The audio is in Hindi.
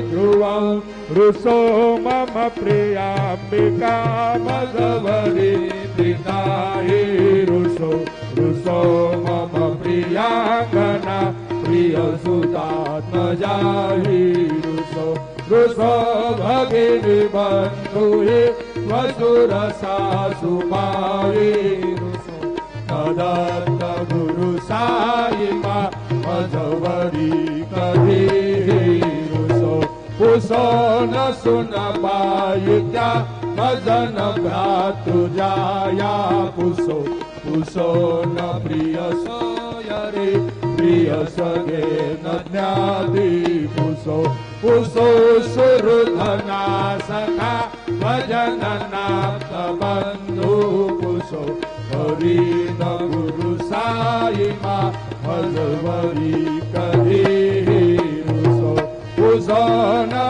ध्रुवं रुसो मम प्रियाम्बिका मघवरी प्रीताये रुसो रुसो मम प्रियांगना प्रियसुतात्मजाहि रुसो रुसो भगिनी बन्धुहि वसुरसासुमायि रुसो तदत्त गुरु साई मा मझवरी कधी पुसो न सुन पायित्या मजन भ्रातु जाया पुसो पुसो न प्रिय सोयरे प्रिय सगे न ज्ञाति पुसो पुसो सुरधना सखा भजन नाथ बंधु पुसो हरि न गुरु साई मा मझवरी कधी पुसो न